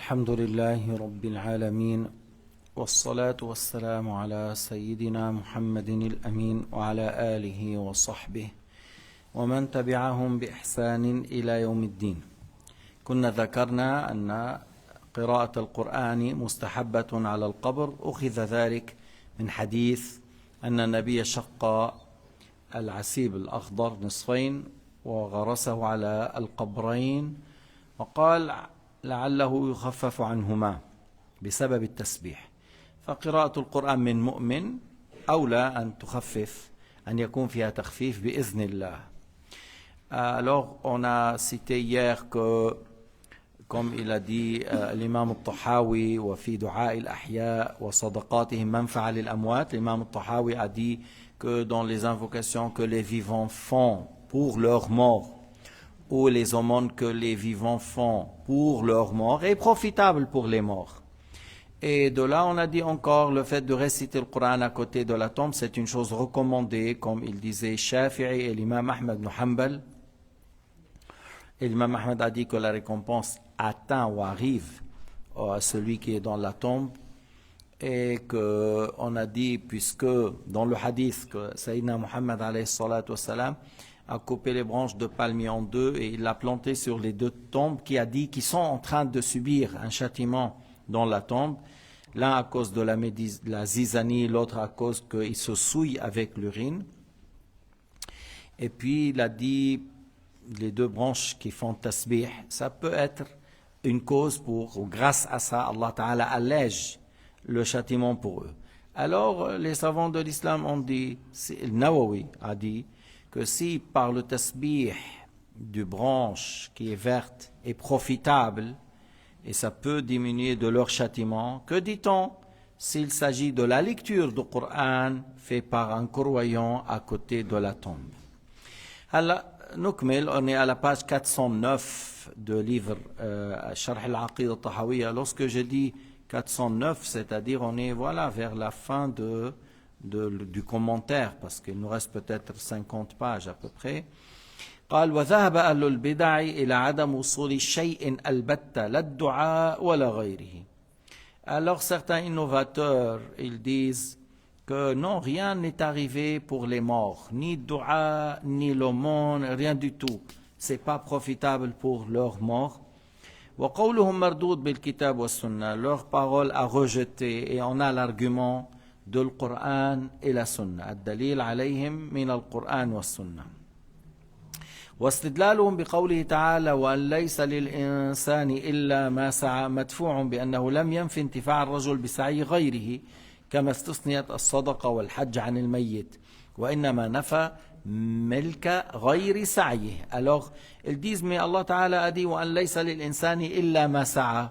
الحمد لله رب العالمين والصلاة والسلام على سيدنا محمد الأمين وعلى آله وصحبه ومن تبعهم بإحسان إلى يوم الدين. كنا ذكرنا أن قراءة القرآن مستحبة على القبر، أخذ ذلك من حديث أن النبي شق العسيب الأخضر نصفين وغرسه على القبرين وقال لعله يخفف عنهما بسبب التسبيح. فقراءة القرآن من مؤمن أولى أن تخفف، أن يكون فيها تخفيف بإذن الله. Alors on a cité hier que, comme il a dit l'imam al-Tahawi وفي دعاء الأحياء وصدقاتهم منفعة للأموات, l'imam al-Tahawi a dit que dans les invocations que les vivants font pour leurs morts ou les aumônes que les vivants font pour leurs morts est profitable pour les morts. Et de là, on a dit encore le fait de réciter le Coran à côté de la tombe, c'est une chose recommandée, comme il disait Shafi'i et l'imam Ahmed ibn Hanbal. Et l'imam Ahmed a dit que la récompense atteint ou arrive à celui qui est dans la tombe. Et qu'on a dit, puisque dans le hadith que Sayyidina Muhammad alayhi salatu wassalam a coupé les branches de palmier en deux et il l'a planté sur les deux tombes, qui a dit qu'ils sont en train de subir un châtiment dans la tombe, l'un à cause de la zizanie, l'autre à cause qu'ils se souillent avec l'urine. Et puis il a dit, les deux branches qui font tasbih, ça peut être une cause pour, ou grâce à ça, Allah Ta'ala allège le châtiment pour eux. Alors les savants de l'islam ont dit, Nawawi a dit, que si par le tasbih du branche qui est verte est profitable, et ça peut diminuer de leur châtiment, que dit-on s'il s'agit de la lecture du Coran fait par un croyant à côté de la tombe? Alors, Nukmil, on est à la page 409 de livre Sharh al-Aqida al-Tahawiyya. Lorsque je dis 409, c'est-à-dire on est vers la fin du commentaire, parce qu'il nous reste peut-être 50 pages à peu près. قال وذهب أهل البدع إلى عدم وصول شيء البتة لا الدعاء ولا غيره. Alors certains innovateurs, ils disent que non, rien n'est arrivé pour les morts, ni dua, ni l'aumône, rien du tout. C'est pas profitable pour leurs morts. وقولهم مردود بالكتاب والسنة, leur parole à rejeter, et on a l'argument de القرآن إلى السنة, الدليل عليهم من القرآن والسنة. واستدلالهم بقوله تعالى وأن ليس للإنسان إلا ما سعى مدفوع بأنه لم ينف انتفاع الرجل بسعي غيره كما استثنيت الصدقة والحج عن الميت وإنما نفى ملك غير سعيه. Alors ils disent mais Allah Ta'ala a dit وأن ليس للإنسان إلا ما سعى.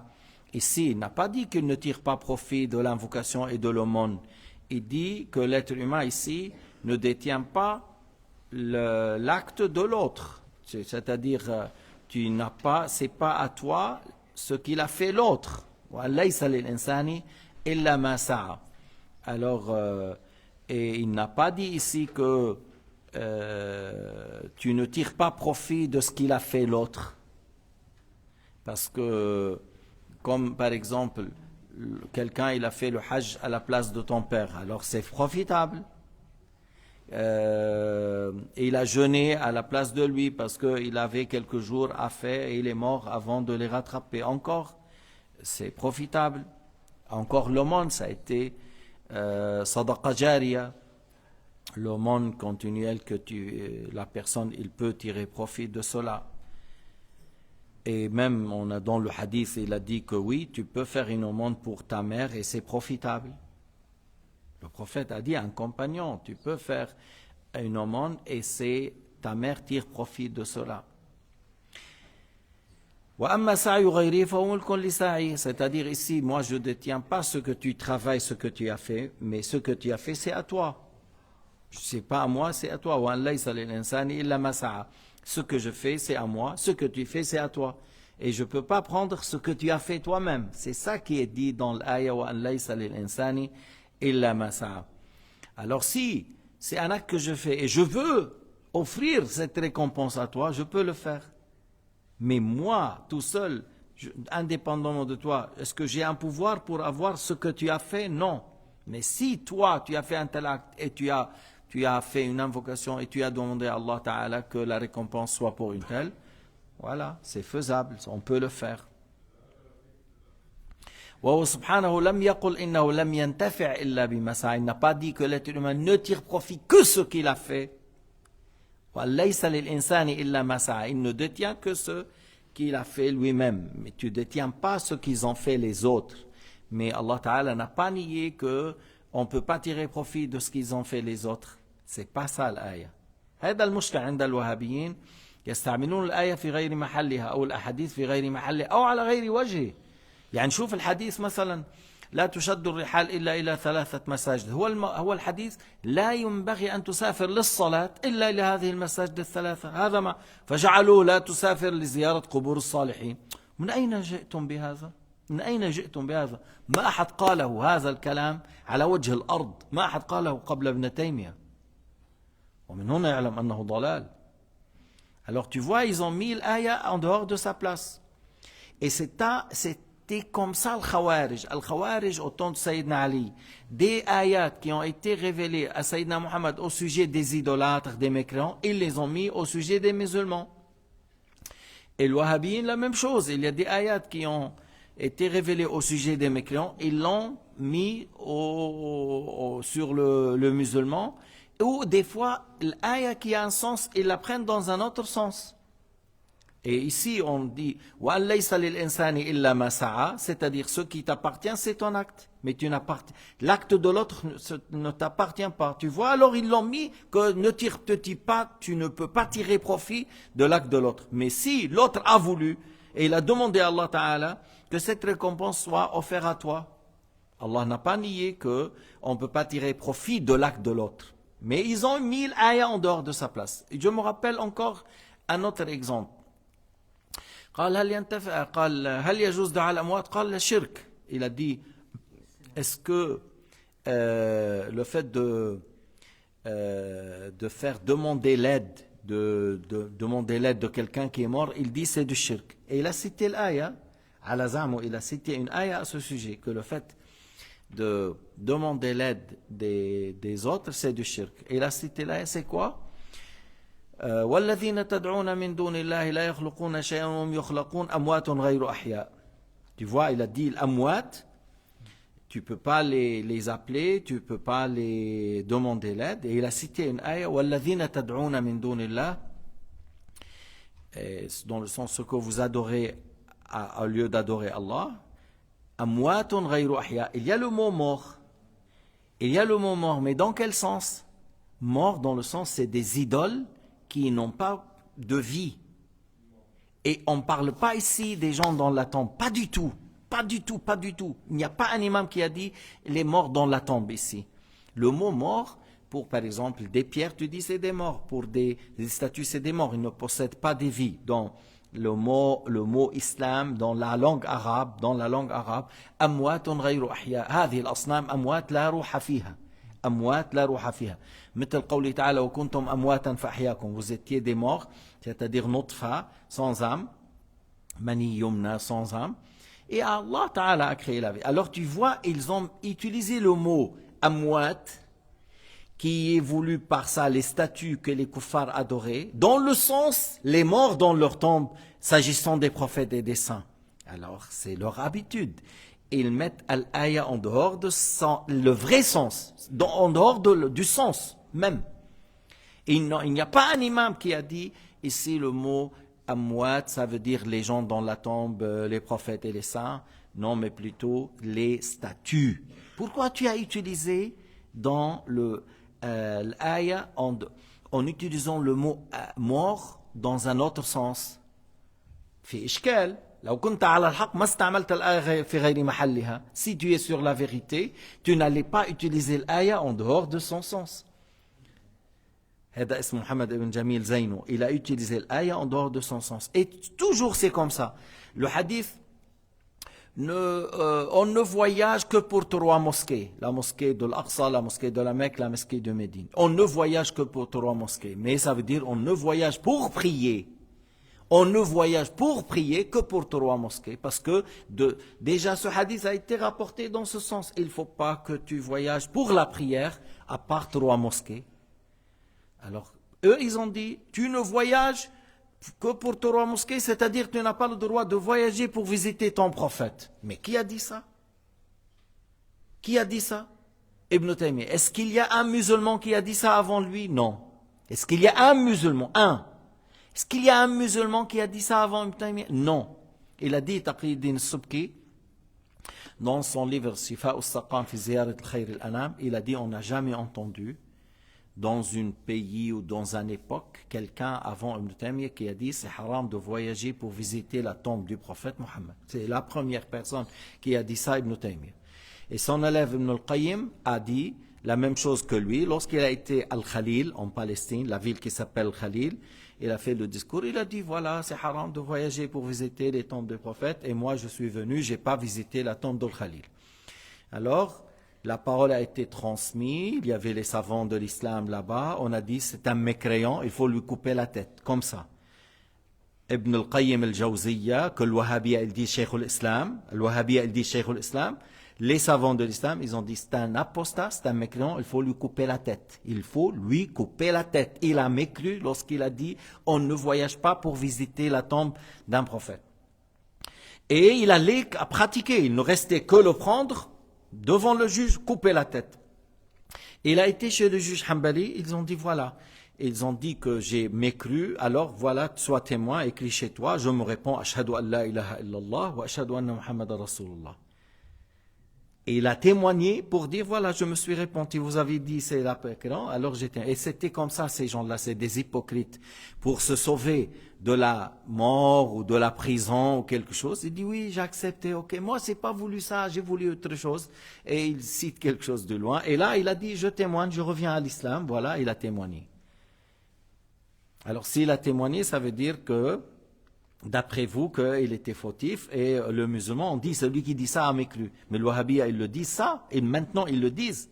Ici il n'a pas dit qu'il ne tire pas profit de l'invocation et de l'aumône. Il dit que l'être humain ici ne détient pas l'acte de l'autre, c'est-à-dire tu n'as pas, c'est pas à toi ce qu'il a fait l'autre. Alors et il n'a pas dit ici que tu ne tires pas profit de ce qu'il a fait l'autre, parce que comme par exemple quelqu'un il a fait le hajj à la place de ton père, alors c'est profitable. Et il a jeûné à la place de lui parce qu'il avait quelques jours à faire et il est mort avant de les rattraper. Encore, c'est profitable. Encore l'aumône, ça a été sadaqa jariya, l'aumône continuelle que la personne, il peut tirer profit de cela. Et même, on a dans le hadith, il a dit que oui, tu peux faire une aumône pour ta mère et c'est profitable. Le prophète a dit à un compagnon, tu peux faire une aumône et ta mère tire profit de cela. C'est-à-dire ici, moi je ne détiens pas ce que tu travailles, ce que tu as fait, mais ce que tu as fait c'est à toi. Ce n'est pas à moi, c'est à toi. Ce que je fais c'est à moi, ce que tu fais c'est à toi. Et je ne peux pas prendre ce que tu as fait toi-même. C'est ça qui est dit dans l'aya wa an laysa lil insani illa ma sa'a. Alors si c'est un acte que je fais et je veux offrir cette récompense à toi, je peux le faire. Mais moi, tout seul, indépendamment de toi. Est-ce que j'ai un pouvoir pour avoir ce que tu as fait? Non. Mais si toi, tu as fait un tel acte et tu as fait une invocation et tu as demandé à Allah Ta'ala que la récompense soit pour une telle, voilà, c'est faisable, on peut le faire. Il n'a pas dit que l'être humain ne tire profit que ce qu'il a fait. Il ne détient que ce qu'il a fait lui-même. Mais tu ne détiens pas ce qu'ils ont fait les autres. Mais Allah Ta'ala n'a pas nié qu'on ne peut pas tirer profit de ce qu'ils ont fait les autres. C'est pas ça l'ayah. هذا المشكل عند الوهابيين يستعملون الآية في غير محلها أو الأحاديث في غير محلها أو على غير وجهه. يعني شوف الحديث مثلا لا تشد الرحال إلا إلى 3 مساجد. هو الحديث لا ينبغي أن تسافر للصلاة إلا إلى هذه المساجد 3. هذا ما فجعلوا لا تسافر لزيارة قبور الصالحين. من أين جئتم بهذا؟ من أين جئتم بهذا؟ ما أحد قاله هذا الكلام على وجه الأرض. ما أحد قاله قبل ابن تيمية. ومن هنا يعلم أنه ضلال. Alors tu vois, ils ont mis l'aya en dehors de sa place. Et c'était comme ça le Khawarij. Le Khawarij au temps de Sayyidina Ali. Des ayats qui ont été révélés à Sayyidina Muhammad au sujet des idolâtres, des mécréants, ils les ont mis au sujet des musulmans. Et le Wahhabiyyin, la même chose. Il y a des ayats qui ont été révélés au sujet des mécréants, ils l'ont mis sur le musulman. Ou des fois, l'aya qui a un sens, ils la prennent dans un autre sens. Et ici, on dit c'est-à-dire ce qui t'appartient, c'est ton acte. Mais l'acte de l'autre ne t'appartient pas. Tu vois, alors ils l'ont mis que tu ne peux pas tirer profit de l'acte de l'autre. Mais si l'autre a voulu, et il a demandé à Allah Ta'ala que cette récompense soit offerte à toi, Allah n'a pas nié qu'on ne peut pas tirer profit de l'acte de l'autre. Mais ils ont mis l'aya en dehors de sa place. Et je me rappelle encore un autre exemple. قال هل يجوز دعاء الأموات؟ قال الشرك. Il a dit, est-ce que le fait de faire demander l'aide, demander l'aide de quelqu'un qui est mort, il dit c'est du shirk. Et il a cité l'aya, il a cité une aya à ce sujet, que le fait de demander l'aide des autres, c'est du shirk. Et il a cité l'aya, c'est quoi? وَالَّذِينَ تَدْعُونَ مِن دُونِ اللَّهِ لَا يَخْلُقُونَ شَيْئًا وَهُمْ يُخْلَقُونَ أَمْوَاتٌ غَيْرُ أَحْيَاءٍ. Tu vois, il a dit l'amwat, tu ne peux pas les appeler, tu ne peux pas les demander l'aide. Et il a cité une ayah, وَالَّذِينَ تَدْعُونَ مِن دُونِ اللَّهِ, dans le sens ce que vous adorez au lieu d'adorer Allah. Amwatun ghayru ahya. Il y a le mot mort. Il y a le mot mort, mais dans quel sens? Mort dans le sens, c'est des idoles qui n'ont pas de vie. Et on ne parle pas ici des gens dans la tombe. Pas du tout. Pas du tout, pas du tout. Il n'y a pas un imam qui a dit les morts dans la tombe ici. Le mot mort, pour par exemple des pierres, tu dis c'est des morts. Pour des statues, c'est des morts. Ils ne possèdent pas de vie. Donc, le mot islam dans la langue arabe, amwatun ghayru ahya. هذه الأصنام أموات لا روح فيها. أموات لا روح فيها. مثل قوله تعالى وكنتم أمواتا فأحياكم. Vous étiez des morts, c'est-à-dire nutfa, sans âme, mani yumna, sans âme. Et Allah Ta'ala a créé la vie. Alors tu vois, ils ont utilisé le mot amwat, qui est voulu par ça les statues que les kuffars adoraient, dans le sens les morts dans leur tombe, s'agissant des prophètes et des saints. Alors c'est leur habitude. Ils mettent al-aya en dehors de le vrai sens, en dehors du sens même. Et il n'y a pas un imam qui a dit ici le mot amwat, ça veut dire les gens dans la tombe, les prophètes et les saints. Non, mais plutôt les statues. Pourquoi tu as utilisé dans l'aya en utilisant le mot mort dans un autre sens? في إشكال. لو كنت على الحق ما استعملت الآية في غير محلها. Si tu es sur la vérité, tu n'allais pas utiliser l'aya en dehors de son sens. هذا اسم محمد ibn Jamil Zaino. Il a utilisé l'aya en dehors de son sens. Et toujours c'est comme ça. Le hadith, on ne voyage que pour 3 mosquées. La mosquée de l'Aqsa, la mosquée de la Mecque, la mosquée de Médine. On ne voyage que pour 3 mosquées. Mais ça veut dire on ne voyage pour prier. On ne voyage pour prier que pour trois mosquées, parce que déjà ce hadith a été rapporté dans ce sens. Il ne faut pas que tu voyages pour la prière à part trois mosquées. Alors, eux, ils ont dit, tu ne voyages que pour trois mosquées, c'est-à-dire que tu n'as pas le droit de voyager pour visiter ton prophète. Mais qui a dit ça? Qui a dit ça? Ibn Taymiyyah. Est-ce qu'il y a un musulman qui a dit ça avant lui? Non. Est-ce qu'il y a un musulman? Est-ce qu'il y a un musulman qui a dit ça avant Ibn Taymiyyah? Non. Il a dit, Taqiyuddin Subki, dans son livre Shifa al-Saqam fi Ziyarat al-Khayr al-Anam, il a dit, on n'a jamais entendu dans un pays ou dans une époque, quelqu'un avant Ibn Taymiyyah qui a dit, c'est haram de voyager pour visiter la tombe du prophète Mohammed. C'est la première personne qui a dit ça, Ibn Taymiyyah. Et son élève Ibn al-Qayyim a dit la même chose que lui. Lorsqu'il a été Al-Khalil, en Palestine, la ville qui s'appelle Khalil, il a fait le discours, il a dit, voilà, c'est haram de voyager pour visiter les tombes des prophètes, et moi je suis venu, je n'ai pas visité la tombe d'Al-Khalil. Alors, la parole a été transmise, il y avait les savants de l'islam là-bas, on a dit, c'est un mécréant, il faut lui couper la tête, comme ça. Ibn al-Qayyim al-Jawziyya, que l'Wahhabiyya, il dit Cheikh al-Islam, l'Wahhabiyya, il dit Cheikh al-Islam, les savants de l'islam, ils ont dit, c'est un apostat, c'est un mécréant, il faut lui couper la tête. Il faut lui couper la tête. Il a mécru lorsqu'il a dit, on ne voyage pas pour visiter la tombe d'un prophète. Et il allait pratiquer, il ne restait que le prendre devant le juge, couper la tête. Il a été chez le juge Hanbali, ils ont dit, voilà, ils ont dit que j'ai mécru, alors voilà, sois témoin, écris chez toi, je me réponds, Ashhadu an la ilaha illallah wa ashhadu anna Muhammadan Rasulullah. Et il a témoigné pour dire, voilà, je me suis repenti, vous avez dit c'est la pécran, alors j'étais. Et c'était comme ça, ces gens-là, c'est des hypocrites. Pour se sauver de la mort ou de la prison ou quelque chose, il dit, oui, j'ai accepté, ok, moi, c'est pas voulu ça, j'ai voulu autre chose. Et il cite quelque chose de loin. Et là, il a dit, je témoigne, je reviens à l'islam, voilà, il a témoigné. Alors, s'il a témoigné, ça veut dire que, d'après vous, qu'il était fautif, et le musulman, on dit, celui qui dit ça a mécru. Mais le Wahhabiyya, ils le disent ça, et maintenant ils le disent.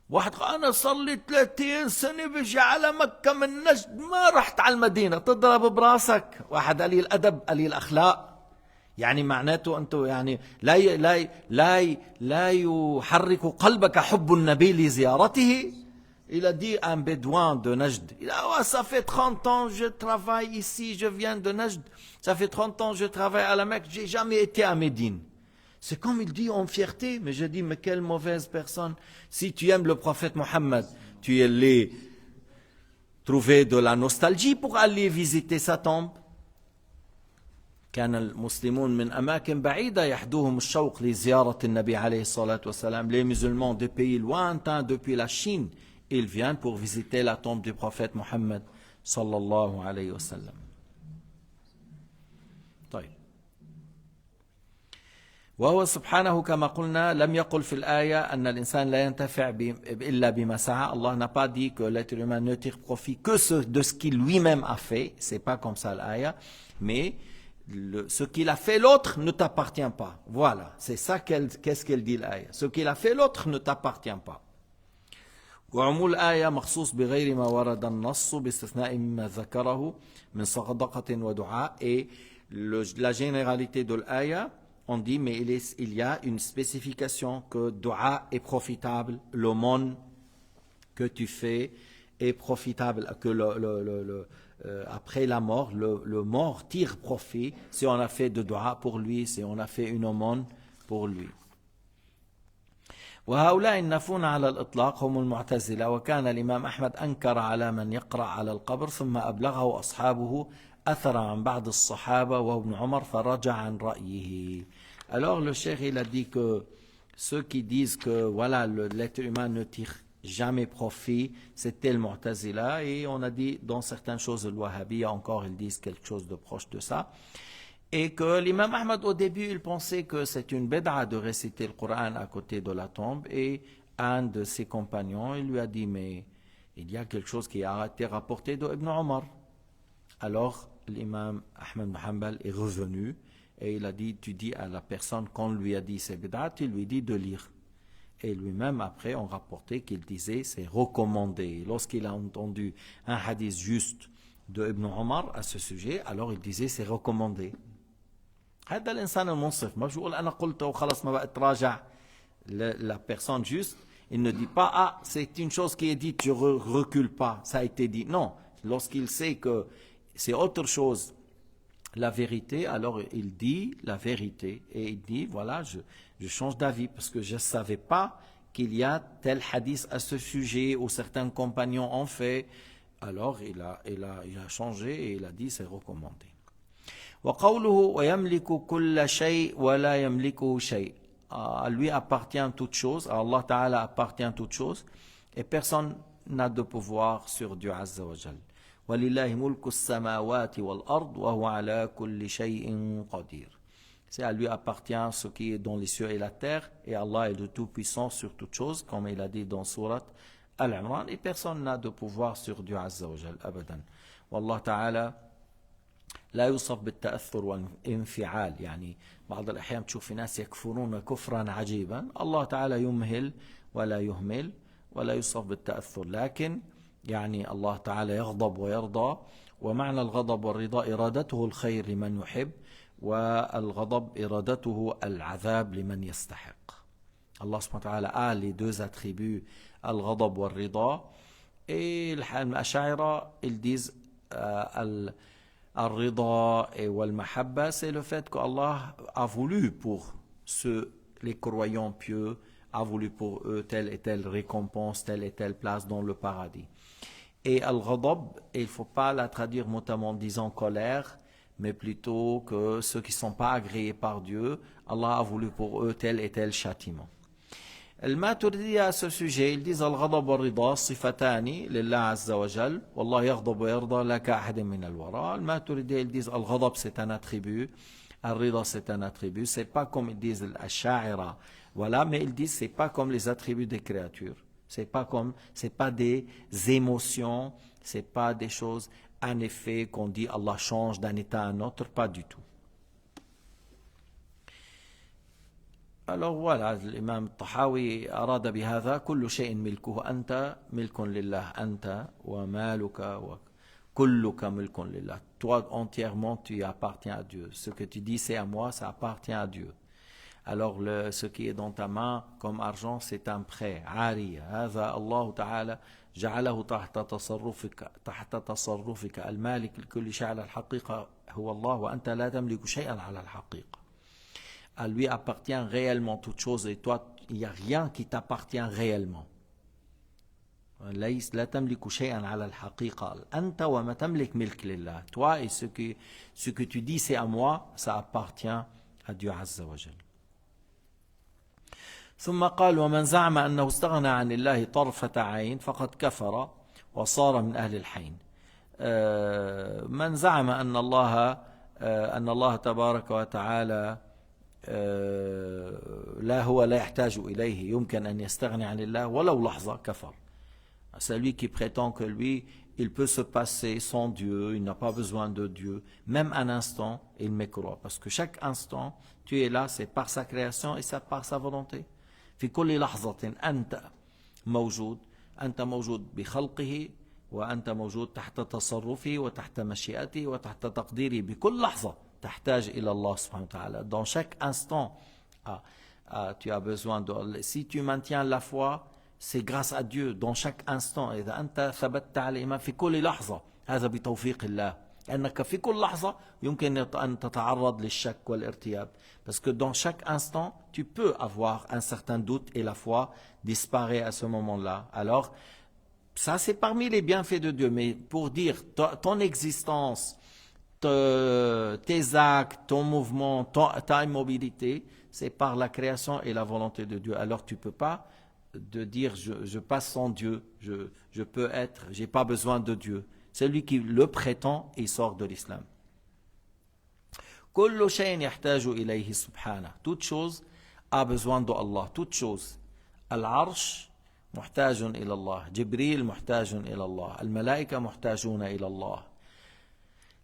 واحد قال أنا صلي 30 سنة بجي على مكة من نجد ما رحت على المدينة تضرب براسك واحد قليل الأدب قليل الأخلاق يعني معناته أنتم يعني لا يحرك قلبك حب النبي لزيارته. Il a dit à un bédouin de Najd, il a dit, oh, ça fait 30 ans je travaille ici, je viens de Najd, ça fait 30 ans je travaille à la Mecque, j'ai jamais été à Médine. C'est comme il dit en fierté, mais je dis, mais quelle mauvaise personne. Si tu aimes le prophète Mohammed, tu es allé trouver de la nostalgie pour aller visiter sa tombe. كان المسلمون من أماكن بعيدة يحدوهم الشوق لزيارة النبي عليه الصلاة والسلام. Les musulmans de pays lointains depuis la Chine, ils viennent pour visiter la tombe du prophète Mohammed sallallahu alayhi wa sallam. طيب. وهو سبحانه كما قلنا لم يقل في الآية أن الإنسان لا ينتفع إلا بما سعى. Allah n'a pas dit que l'être humain ne tire profit que de ce qu'il lui-même a fait. C'est pas comme ça l'aya. Mais ce qu'il a fait l'autre ne t'appartient pas. Voilà, c'est ça qu'est-ce qu'elle dit l'aya. Ce qu'il a fait l'autre ne t'appartient pas. وعمول الآية مخصوص بغير ما ورد النص باستثناء مما ذكره من صدقة ودعاء. Et la généralité de l'aya, on dit, mais il y a une spécification que dua est profitable, l'aumône que tu fais est profitable, que après la mort, le mort tire profit si on a fait de dua pour lui, si on a fait une aumône pour lui. وهؤلاء النافون على الإطلاق هم المعتزلة. وكان الإمام أحمد أنكر على من يقرأ على القبر ثم أبلغه أصحابه أثر عن بعض الصحابة وابن عمر فرجع عن رأيه. Alors le cheikh il a dit que ceux qui disent que voilà l'être humain ne tire jamais profit, c'était le Mu'tazila, et on a dit dans certaines choses le Wahhabiyya encore ils disent quelque chose de proche de ça. Et que l'imam Ahmad au début il pensait que c'est une bid'a de réciter le Coran à côté de la tombe, et un de ses compagnons il lui a dit mais il y a quelque chose qui a été rapporté de Ibn Omar. Alors l'imam Ahmad ibn Hanbal est revenu et il a dit, tu dis à la personne qu'on lui a dit c'est bid'a, tu lui dis de lire. Et lui-même après on rapportait qu'il disait c'est recommandé. Lorsqu'il a entendu un hadith juste de Ibn Omar à ce sujet, alors il disait c'est recommandé. هذا الإنسان المنصف ما بقول أنا قلت وخلص ما بقى تراجع. La personne juste, il ne dit pas ah c'est une chose qui est dite, je recule pas, ça a été dit. Non, lorsqu'il sait que c'est autre chose, la vérité, alors il dit la vérité et il dit voilà je change d'avis parce que je ne savais pas qu'il y a tel hadith à ce sujet ou certains compagnons ont fait. Alors il a changé et il a dit c'est recommandé. وقوله ويملك كل شيء ولا يملكه شيء. À lui appartient toute chose, à Allah Ta'ala appartient toute chose et personne n'a de pouvoir sur Dieu Azza wa Jal. وَلِلَّهِ مُلْكُ السَّمَاوَاتِ وَالْأَرْضِ وَهُوَ عَلَى كُلِّ شَيْءٍ قَدِيرٌ. C'est à lui appartient ce qui est dans les cieux et la terre et Allah est le tout-puissant sur toute chose comme il a dit dans Surat Al-Imran et personne n'a de pouvoir sur Dieu Azza wa Jal أبدا. والله تعالى لا يوصف بالتأثر والانفعال يعني بعض الأحيان تشوف في ناس يكفرون كفرا عجيبا الله تعالى يمهل ولا يهمل ولا يوصف بالتأثر لكن يعني الله تعالى يغضب ويرضى ومعنى الغضب والرضا إرادته الخير لمن يحب والغضب إرادته العذاب لمن يستحق. Allah subhanahu wa ta'ala a les deux attributs al-ghadab wa al-rida et les Ash'ari ils disent al-rida et al-mahabba c'est le fait qu'Allah a voulu pour les croyants pieux a voulu pour eux telle et telle récompense, telle et telle place dans le paradis. Et al-ghadab, il ne faut pas la traduire notamment en disant colère, mais plutôt que ceux qui ne sont pas agréés par Dieu, Allah a voulu pour eux tel et tel châtiment. الماتريدية à ce sujet, ils disent الغضب والرضا صفتان لله عز وجل والله يغضب ويرضى لا كأحد من الورى. الماتريدية ils disent الغضب c'est un attribut, الرضا c'est un attribut, c'est pas comme ils disent الأشاعرة voilà, mais ils disent c'est pas comme les attributs des créatures. C'est pas des émotions, c'est pas des choses en effet qu'on dit Allah change d'un état à un autre, pas du tout. Alors voilà, l'imam Tahawi أراد بهذا كل شيء ملكه أنت ملك لله أنت ومالك وكلك ملك لله. Toi entièrement tu appartiens à Dieu. Ce que tu dis c'est à moi, ça appartient à Dieu. Alors ce qui est dans ta main comme argent c'est un prêt عارية هذا الله تعالى جعله تحت تصرفك المالك لكل شيء على الحقيقة هو الله وأنت لا تملك شيئا على الحقيقة. À lui appartient réellement toute chose et toi il n'y a rien qui t'appartient réellement. لا تملك شيئا على الحقيقة أنت وما تملك ملك لله. Toi et ce que tu dis c'est à moi, ça appartient à Dieu عز وجل. ثم قال ومن زعم أنه استغنى عن الله طرفة عين فقد كفر وصار من أهل الحين. من زعم أن الله تبارك وتعالى لا يحتاج إليه يمكن أن يستغني عن الله ولو لحظة كفر. Celui qui prétend que lui il peut se passer sans Dieu, il n'a pas besoin de Dieu, même un instant, il mécroit. Parce que chaque instant, tu es là, c'est par sa création et c'est par sa volonté. في كل لحظة أنت موجود بخلقه وأنت موجود تحت تصرفه وتحت مشيئته وتحت تقديره بكل لحظة تحتاج إلى الله سبحانه وتعالى. Dans chaque instant, tu as besoin de... Si tu maintiens la foi, c'est grâce à Dieu dans chaque instant. إذا أنت ثبت على الإيمان في كل لحظة هذا بتوفيق الله. أنك في كل لحظة يمكن أن تتعرض للشك والارتياب. Parce que dans chaque instant, tu peux avoir un certain doute et la foi disparaît à ce moment-là. Alors, ça c'est parmi les bienfaits de Dieu. Mais pour dire ton existence, tes actes, ton mouvement, ta immobilité, c'est par la création et la volonté de Dieu. Alors tu ne peux pas de dire je passe sans Dieu, je peux être, j'ai pas besoin de Dieu. Celui qui le prétend, il sort de l'islam. كل شيء يحتاج إليه سبحانه. Toute chose a besoin de Allah. Toute chose. العرش محتاج إلى الله. جبريل محتاج إلى الله. الملائكة محتاجون إلى الله.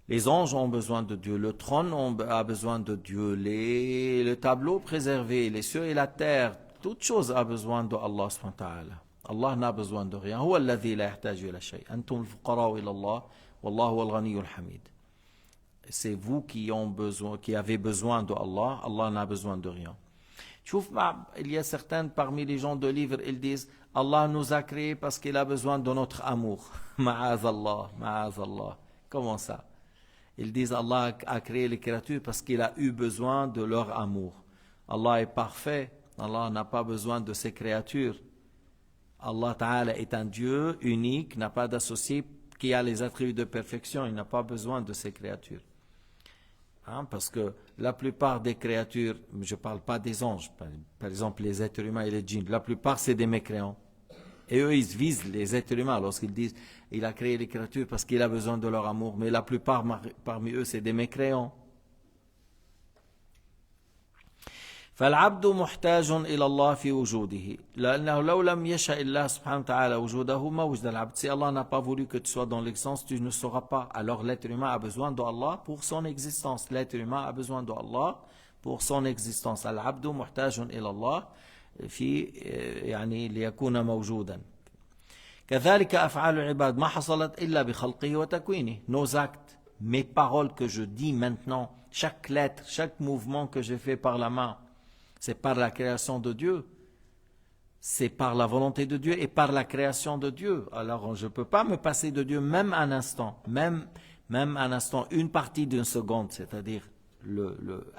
Les anges ont besoin de Dieu. Le trône a besoin de Dieu. Le tableau préservé, les cieux et la terre, toute chose a besoin de Allah subhanahu wa ta'ala. Allah n'a besoin de rien. هو الذي لا يحتاج إلى شيء. أنتم الفقراء إلى الله Wallahu al-Ghaniyyul Hamid. C'est vous qui avez besoin de Allah. Allah n'a besoin de rien. Il y a certains parmi les gens de livres, ils disent Allah nous a créés parce qu'il a besoin de notre amour. Ma'azallah, ma'azallah. Comment ça? Ils disent Allah a créé les créatures parce qu'il a eu besoin de leur amour. Allah est parfait. Allah n'a pas besoin de ses créatures. Allah Ta'ala est un Dieu unique, n'a pas d'associé, qui a les attributs de perfection. Il n'a pas besoin de ses créatures. Parce que la plupart des créatures, je ne parle pas des anges, par exemple les êtres humains et les djinns, la plupart c'est des mécréants. Et eux ils visent les êtres humains lorsqu'ils disent il a créé les créatures parce qu'il a besoin de leur amour, mais la plupart parmi eux c'est des mécréants. فالعبد محتاج إلى الله في وجوده لأنه لو لم يشاء الله سبحانه وتعالى وجوده ما وجد العبد. Si Allah n'a pas voulu que tu sois dans l'existence, tu ne seras pas. Alors l'être humain a besoin d'Allah pour son existence. L'être humain a besoin d'Allah pour son existence. العبد محتاج إلى الله في يعني ليكون موجودا. كذلك أفعال العباد ما حصلت إلا بخلقه وتكوينه. Nos actes, mes paroles que je dis maintenant, chaque lettre, chaque mouvement que je fais par la main, c'est par la création de Dieu, c'est par la volonté de Dieu et par la création de Dieu. Alors je ne peux pas me passer de Dieu même un instant, même un instant, une partie d'une seconde, c'est-à-dire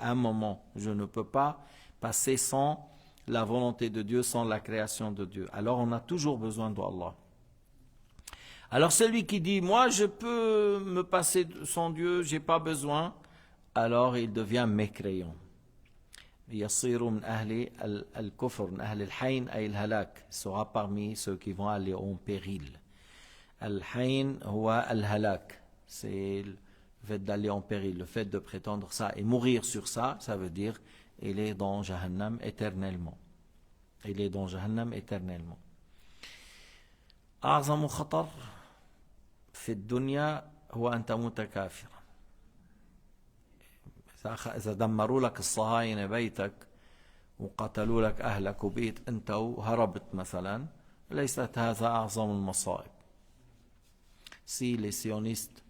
un moment. Je ne peux pas passer sans la volonté de Dieu, sans la création de Dieu. Alors on a toujours besoin d'Allah. Alors celui qui dit, moi je peux me passer sans Dieu, je n'ai pas besoin, alors il devient mécréant. يصير من أهل الكفر من أهل الحين أي الهلاك, sera parmi ceux qui vont aller en péril. الحين هو الهلاك, c'est le fait d'aller en péril, le fait de prétendre ça et mourir sur ça, ça veut dire il est dans Jahannam éternellement. Il est dans Jahannam éternellement. أعظم خطر في الدنيا هو أن تموت كافرا. إذا دمروا لك الصهاينة بيتك وقتلوا لك أهلك وبيت أنت وهربت مثلا, ليست هذا أعظم المصائب. Si les sionistes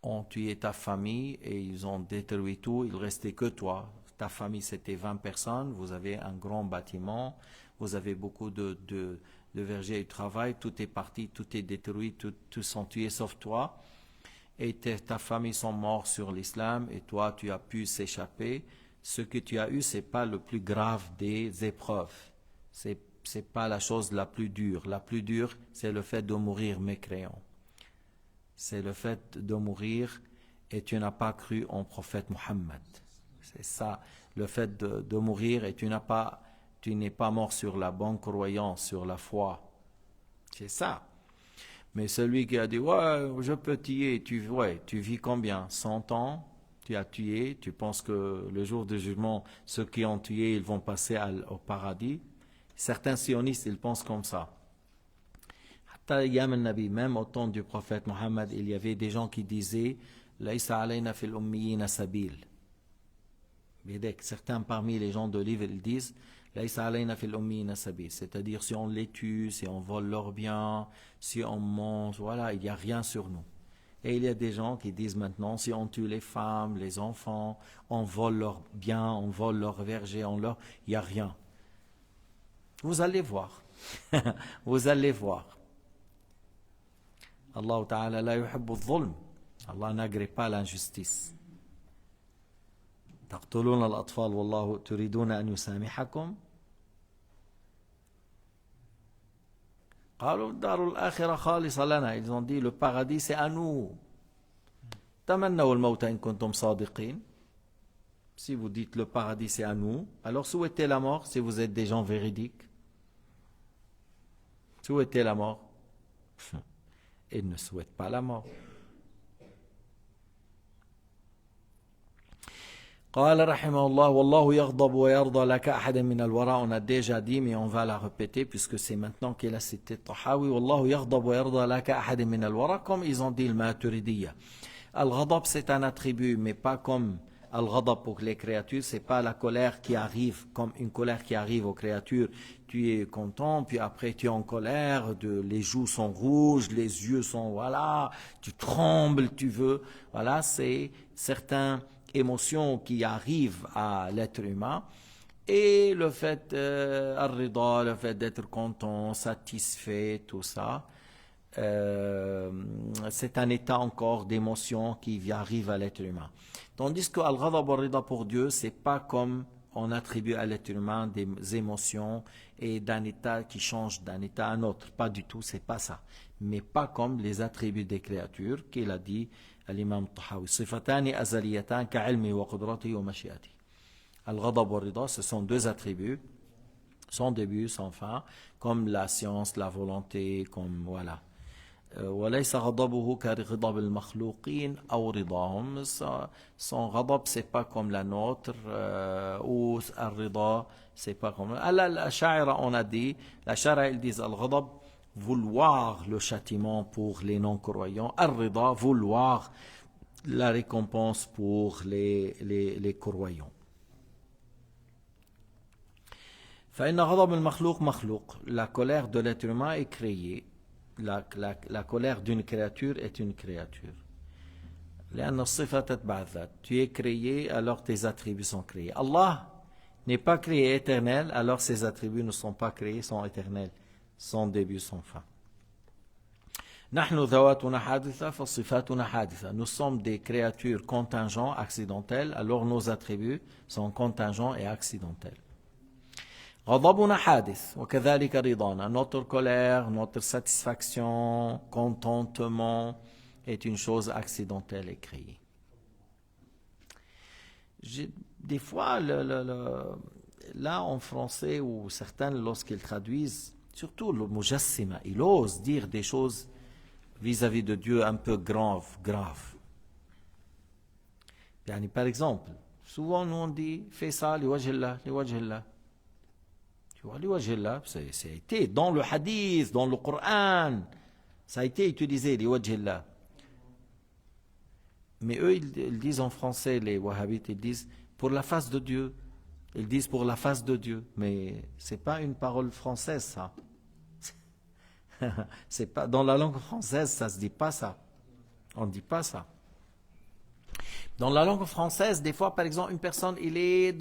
ont tué ta famille et ils ont détruit tout, il ne restait que toi. Ta famille c'était 20 personnes, vous avez un grand bâtiment, vous avez beaucoup de vergers et de travail, tout est parti, tout est détruit, tous sont tués sauf toi. Et ta famille sont morts sur l'islam et toi tu as pu s'échapper. Ce que tu as eu, c'est pas le plus grave des épreuves. C'est pas la chose la plus dure. La plus dure, c'est le fait de mourir mécréant. C'est le fait de mourir et tu n'as pas cru en prophète Mohammed. C'est ça, le fait de mourir et tu n'es pas mort sur la bonne croyance, sur la foi. C'est ça. Mais celui qui a dit, ouais, je peux tuer, tu vis combien? 100 ans, tu as tué, tu penses que le jour du jugement, ceux qui ont tué, ils vont passer au paradis. Certains sionistes, ils pensent comme ça. Même au temps du prophète Mohammed, il y avait des gens qui disaient, Laïsa alayna fil ummiyina sabil. Certains parmi les gens de livre, ils disent, c'est-à-dire si on les tue, si on vole leurs biens, si on mange, voilà, il n'y a rien sur nous. Et il y a des gens qui disent maintenant, si on tue les femmes, les enfants, on vole leurs biens, on vole leurs vergers, il n'y a rien. Vous allez voir. Vous allez voir. Allah Ta'ala la yuhibbu al-zulm. Allah n'agrée pas l'injustice. تقتلون الأطفال والله تريدون أن يسامحكم قالوا الدار الآخرة خالصة لنا. Ils ont dit le paradis c'est à nous. تمنوا الموت إن كنتم صادقين. Si vous dites le paradis c'est à nous, alors souhaitez la mort si vous êtes des gens véridiques. Souhaitez la mort. Ils ne souhaitent pas la mort. قال رحمه الله والله يغضب ويرضى لك أحد من الوراء. On a déjà dit mais on va la répéter puisque c'est maintenant qu'il a cité Tahawi. والله يغضب ويرضى لك أحد من الوراء, comme ils ont dit le Maturidiyya. Al-Ghadab c'est un attribut mais pas comme al-ghadab pour les créatures, c'est pas la colère qui arrive comme une colère qui arrive aux créatures. Tu es content, puis après tu es en colère, les joues sont rouges, les yeux sont, voilà, tu trembles, tu veux. Voilà, c'est certaines émotions qui arrivent à l'être humain. Et le fait, al-rida, le fait d'être content, satisfait, tout ça, c'est un état encore d'émotion qui arrive à l'être humain. Tandis que al-ghadab wal-rida pour Dieu, c'est pas comme on attribue à l'être humain des émotions et d'un état qui change d'un état à un autre. Pas du tout, c'est pas ça. Mais pas comme les attributs des créatures qu'il a dit à l'imam Tahawi. Sifatani azaliyatan ka'ilmi wa qudrati wa mashiati. Al-ghadab wal-rida, ce sont deux attributs, sans début, sans fin, comme la science, la volonté, comme voilà. وليس غضبه كغضب المخلوقين أو رضاهم. Son غضب c'est pas comme la nôtre, ou الرضا c'est pas comme la sha'ira. On a dit, la sha'ira ils disent al-ghadab, vouloir le châtiment pour les non-croyants, al-rida, vouloir la récompense pour les croyants. فإن غضب المخلوق مخلوق. La colère de l'être humain est créée. La colère d'une créature est une créature. لأن الصفة تتبع الذات. Tu es créé, alors tes attributs sont créés. Allah n'est pas créé éternel, alors ses attributs ne sont pas créés, sont éternels, sans début, sans fin. نحن ذواتنا حادثة فصفاتنا حادثة. Nous sommes des créatures contingents, accidentelles, alors nos attributs sont contingents et accidentels. غضبنا حادث وكذلك رضانا. Notre colère, notre satisfaction, contentement est une chose accidentelle et créée. Des fois, là en français, ou certains, lorsqu'ils traduisent, surtout le mujassima, ils osent dire des choses vis-à-vis de Dieu un peu graves. Par exemple, souvent nous on dit, fais ça, liwajillah. Tu vois, liwajillah, ça a été dans le hadith, dans le Coran, ça a été utilisé, liwajillah. Mais eux, ils disent en français, les wahhabites, ils disent pour la face de Dieu. Ils disent pour la face de Dieu. Mais ce n'est pas une parole française, ça. C'est pas, dans la langue française, ça ne se dit pas ça. On ne dit pas ça. Dans la langue française, des fois, par exemple, une personne, il est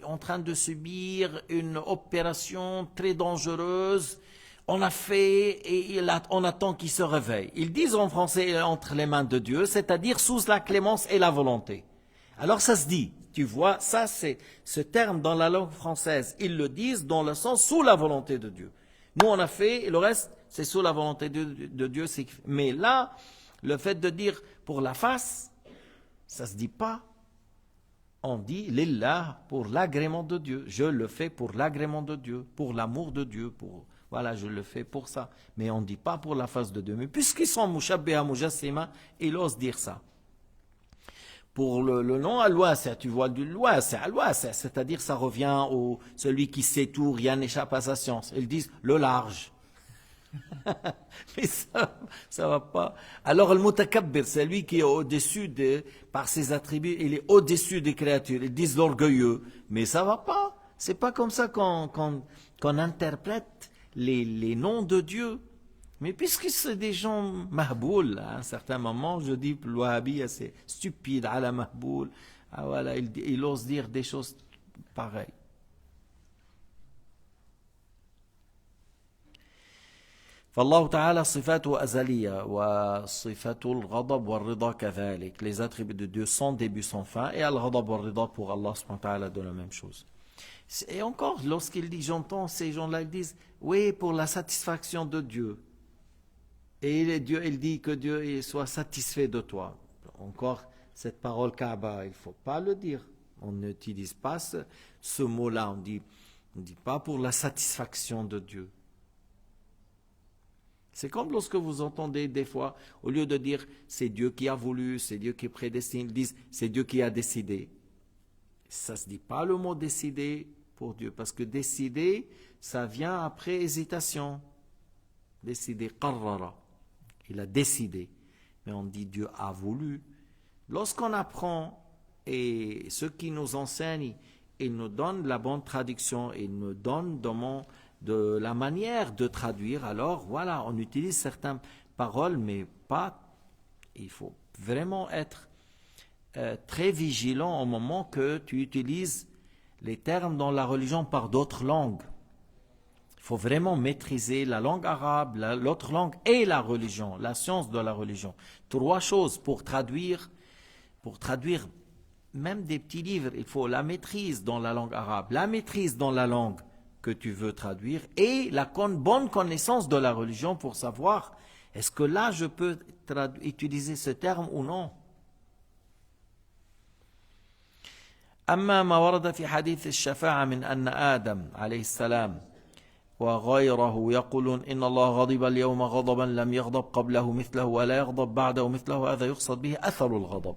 en train de subir une opération très dangereuse. On a fait et on attend qu'il se réveille. Ils disent en français entre les mains de Dieu, c'est-à-dire sous la clémence et la volonté. Alors ça se dit, tu vois, ça c'est ce terme dans la langue française. Ils le disent dans le sens sous la volonté de Dieu. Nous on a fait et le reste c'est sous la volonté de Dieu. Mais là, le fait de dire pour la face, ça se dit pas. On dit lillah, pour l'agrément de Dieu. Je le fais pour l'agrément de Dieu, pour l'amour de Dieu, voilà, je le fais pour ça. Mais on ne dit pas pour la face de Dieu. Mais puisqu'ils sont mushabbiha mujassima, ils osent dire ça. Pour le nom al-wasi', tu vois, du wasi', c'est-à-dire ça revient au celui qui sait tout, rien n'échappe à sa science. Ils disent le large. Mais ça va pas. Alors le mutakabbir, c'est lui qui est au-dessus par ses attributs, il est au-dessus des créatures. Ils disent l'orgueilleux. Mais ça va pas. C'est pas comme ça qu'on interprète les noms de Dieu. Mais puisque c'est des gens mahboul, à un certain moment, je dis, le wahhabi, c'est stupide, ala mahboul. Ah voilà, il ose dire des choses pareilles. فالله تعالى صفاته أزلية وصفة الغضب والرضا كذلك. Les attributs de Dieu sans début, sans fin, et al-ghadab wal-rida pour Allah subhanahu wa ta'ala de la même chose. Et encore, lorsqu'il dit, j'entends ces gens-là, ils disent, oui, pour la satisfaction de Dieu. Et Dieu, il dit que Dieu soit satisfait de toi. Encore, cette parole Kaaba, il ne faut pas le dire. On n'utilise pas ce mot-là. On dit pas pour la satisfaction de Dieu. C'est comme lorsque vous entendez des fois, au lieu de dire c'est Dieu qui a voulu, c'est Dieu qui prédestine, ils disent c'est Dieu qui a décidé. Ça ne se dit pas le mot décider pour Dieu, parce que décider, ça vient après hésitation. Décider, qarrara. Il a décidé. Mais on dit Dieu a voulu. Lorsqu'on apprend et ceux qui nous enseignent, ils nous donnent la bonne traduction, ils nous donnent de la manière de traduire. Alors voilà, on utilise certaines paroles, mais pas. Il faut vraiment être très vigilant au moment que tu utilises les termes dans la religion par d'autres langues. Il faut vraiment maîtriser la langue arabe, l'autre langue et la religion, la science de la religion. 3 choses pour traduire même des petits livres. Il faut la maîtrise dans la langue arabe, la maîtrise dans la langue que tu veux traduire et la bonne connaissance de la religion pour savoir est-ce que là je peux utiliser ce terme ou non. أما ما ورد في حديث الشفاعة من أن آدم عليه السلام وغيره يقولون إن الله غضب اليوم غضبا لم يغضب قبله مثله ولا يغضب بعده مثله هذا يقصد به أثر الغضب.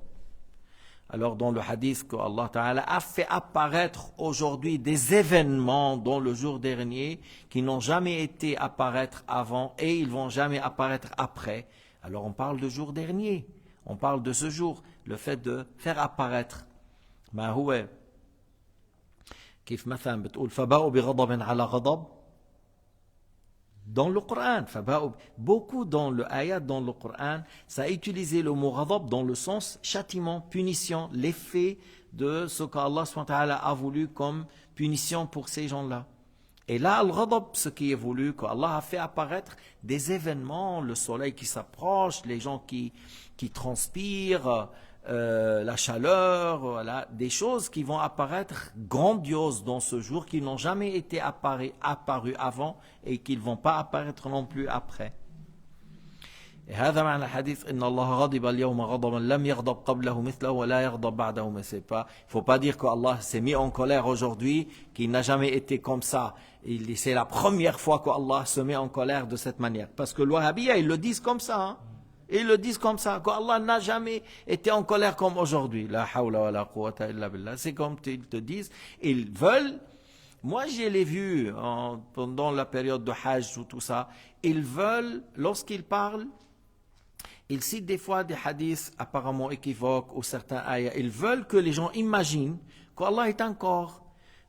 Alors dans le hadith que Allah Ta'ala a fait apparaître aujourd'hui des événements dans le jour dernier qui n'ont jamais été apparaître avant et ils vont jamais apparaître après. Alors on parle de jour dernier, on parle de ce jour, le fait de faire apparaître. ما هو كيف مثلا بتقول فباءوا بغضب على غضب dans le Coran, beaucoup dans le ayat dans le Coran, ça a utilisé le mot ghadab dans le sens châtiment, punition, l'effet de ce qu'Allah a voulu comme punition pour ces gens-là. Et là, al-ghadab, ce qui est voulu, qu'Allah a fait apparaître des événements, le soleil qui s'approche, les gens qui transpirent, la chaleur, voilà, des choses qui vont apparaître grandioses dans ce jour, qui n'ont jamais été apparues avant et qui ne vont pas apparaître non plus après. Et هذا معنى الحديث إن الله غضب اليوم غضبا لم يغضب قبله مثله ولا يغضب بعده. Mais c'est pas, il faut pas dire que Allah s'est mis en colère aujourd'hui, qu'il n'a jamais été comme ça. C'est la première fois que Allah se met en colère de cette manière. Parce que les Wahhabiyya, ils le disent comme ça. Hein? Ils le disent comme ça, qu'Allah n'a jamais été en colère comme aujourd'hui. La hawla wa la quwwata illa billah. C'est comme ils te disent, ils veulent, moi je l'ai vu pendant la période de Hajj ou tout ça, ils veulent, lorsqu'ils parlent, ils citent des fois des hadiths apparemment équivoques ou certains ayats, ils veulent que les gens imaginent qu'Allah est un corps,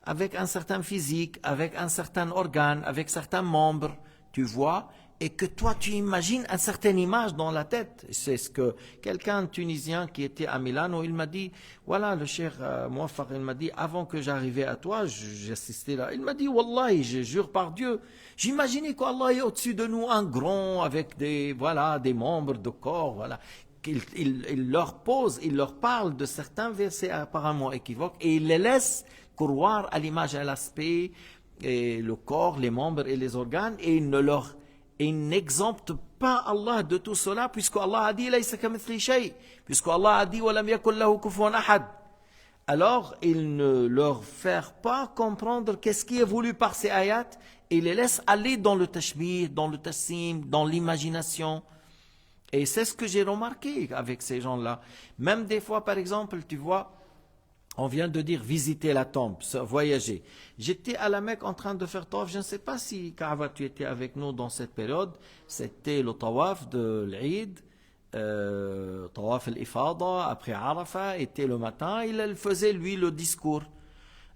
avec un certain physique, avec un certain organe, avec certains membres, tu vois, et que toi tu imagines une certaine image dans la tête. C'est ce que quelqu'un tunisien qui était à Milano, il m'a dit, voilà le cheikh Mouaffaq, il m'a dit, avant que j'arrivais à toi, j'assistais là, il m'a dit, Wallahi, je jure par Dieu, j'imaginais qu'Allah est au-dessus de nous, un grand, avec des membres de corps, voilà. Il leur pose, il leur parle de certains versets apparemment équivoques, et il les laisse croire à l'image et à l'aspect, et le corps, les membres et les organes, et il n'exempte pas Allah de tout cela, puisque Allah a dit puisque Allah a dit alors il ne leur fait pas comprendre qu'est-ce qui est voulu par ces ayats, et les laisse aller dans le tashbih, dans le tassim, dans l'imagination. Et c'est ce que j'ai remarqué avec ces gens-là. Même des fois, par exemple, tu vois, on vient de dire visiter la tombe, voyager. J'étais à la Mecque en train de faire tawaf. Je ne sais pas si Kaava, tu étais avec nous dans cette période. C'était le tawaf de l'Eid, tawaf al-Ifada, après Arafat, était le matin. Il faisait lui le discours.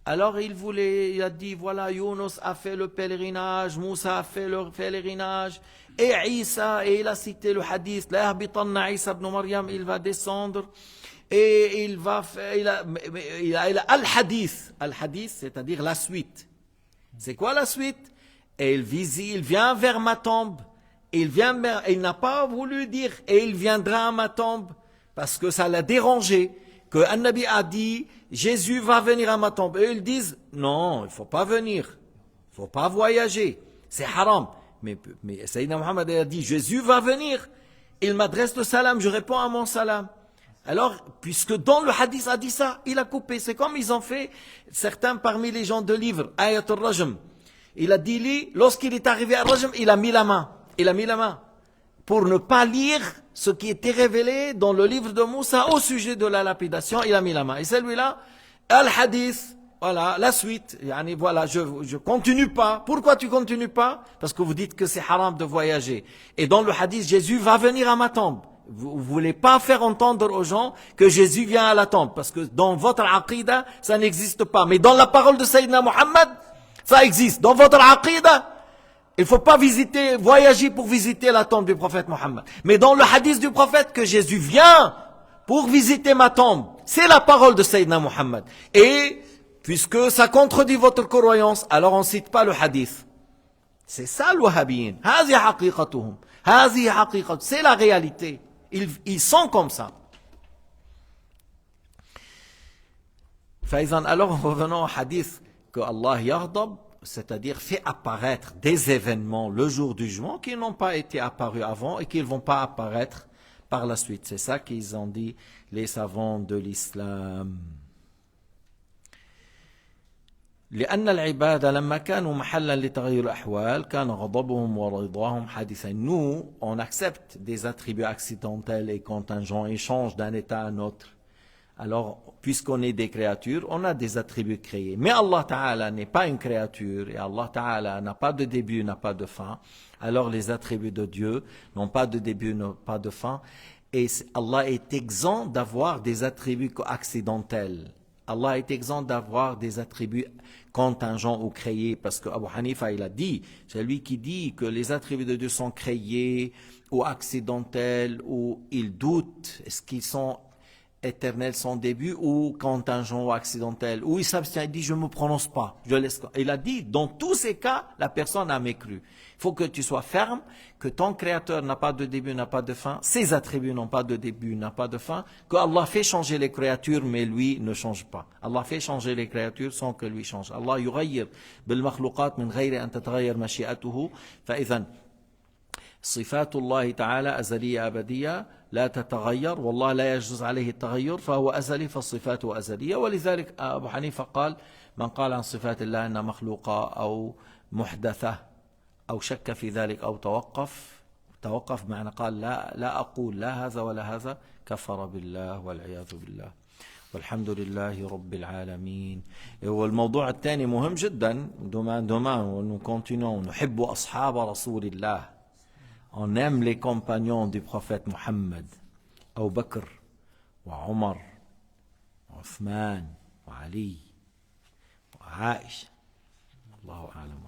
Alors il a dit, voilà, Yunus a fait le pèlerinage, Moussa a fait le pèlerinage, et Isa, et il a cité le hadith, la yahbitanna Isa ibn Maryam, il va descendre. Et il va faire, il a al-hadith, c'est-à-dire la suite. C'est quoi la suite? Et il vient vers ma tombe. Il n'a pas voulu dire, et il viendra à ma tombe, parce que ça l'a dérangé, que un Nabi a dit, Jésus va venir à ma tombe. Et ils disent, non, il faut pas venir, il faut pas voyager, c'est haram. Mais Sayyidina Muhammad a dit, Jésus va venir. Il m'adresse le salam, je réponds à mon salam. Alors, puisque dans le hadith a dit ça, il a coupé. C'est comme ils ont fait, certains parmi les gens de livre, Ayat al-Rajm. Il a dit, lorsqu'il est arrivé à Rajm, il a mis la main. Pour ne pas lire ce qui était révélé dans le livre de Moussa au sujet de la lapidation, il a mis la main. Et celui-là, al-hadith, voilà, la suite, voilà, je continue pas. Pourquoi tu continues pas? Parce que vous dites que c'est haram de voyager. Et dans le hadith, Jésus va venir à ma tombe. Vous ne voulez pas faire entendre aux gens que Jésus vient à la tombe, parce que dans votre aqida, ça n'existe pas. Mais dans la parole de Sayyidina Muhammad, ça existe. Dans votre aqida, il ne faut pas voyager pour visiter la tombe du prophète Muhammad. Mais dans le hadith du prophète, que Jésus vient pour visiter ma tombe, c'est la parole de Sayyidina Muhammad. Et puisque ça contredit votre croyance, alors on ne cite pas le hadith. C'est ça le wahhabiyyin. C'est la réalité. Ils sont comme ça. Alors revenons au hadith que Allah yaghdab, c'est-à-dire fait apparaître des événements le jour du jugement qui n'ont pas été apparus avant et qui ne vont pas apparaître par la suite. C'est ça qu'ils ont dit les savants de l'islam. لأن العباد لما كانوا محلا لتغير الأحوال كان غضبهم ورضاهم حادثين. Nous, on accepte des attributs accidentels et contingents et changent d'un état à un autre. Alors, puisqu'on est des créatures, on a des attributs créés. Mais Allah Ta'ala n'est pas une créature et Allah Ta'ala n'a pas de début, n'a pas de fin. Alors, les attributs de Dieu n'ont pas de début, n'ont pas de fin. Et Allah est exempt d'avoir des attributs accidentels. Allah est exempt d'avoir des attributs contingents ou créés, parce que Abu Hanifa il a dit, c'est lui qui dit que les attributs de Dieu sont créés ou accidentels ou ils doutent, est-ce qu'ils sont éternels sans début ou contingents ou accidentels, ou il s'abstient, il dit je ne me prononce pas, je laisse. Il a dit dans tous ces cas la personne a mécru. Il faut que tu sois ferme, que ton créateur n'a pas de début, n'a pas de fin, ses attributs n'ont pas de début, n'a pas de fin, que Allah fait changer les créatures mais lui ne change pas. Allah fait changer les créatures sans que lui change. Allah يغير بالمخلوقات من غير أن تتغير مشيئته. فإذا صفات الله تعالى أزلية أبدية لا تتغير، والله لا يجوز عليه التغير فهو أزلي فالصفات أزلية. ولذلك أبو حنيفة قال من قال عن صفات الله أنها مخلوقة أو محدثة أو شك في ذلك أو توقف معنى قال لا أقول لا هذا ولا هذا كفر بالله والعياذ بالله. والحمد لله رب العالمين. والموضوع الثاني مهم جدا. demain nous continuons. نحب أصحاب رسول الله. On aime les compagnons du prophète Muhammad. Abu Bakr, wa Omar, Othman, wa Ali, wa Aïcha. Allahu a'lam.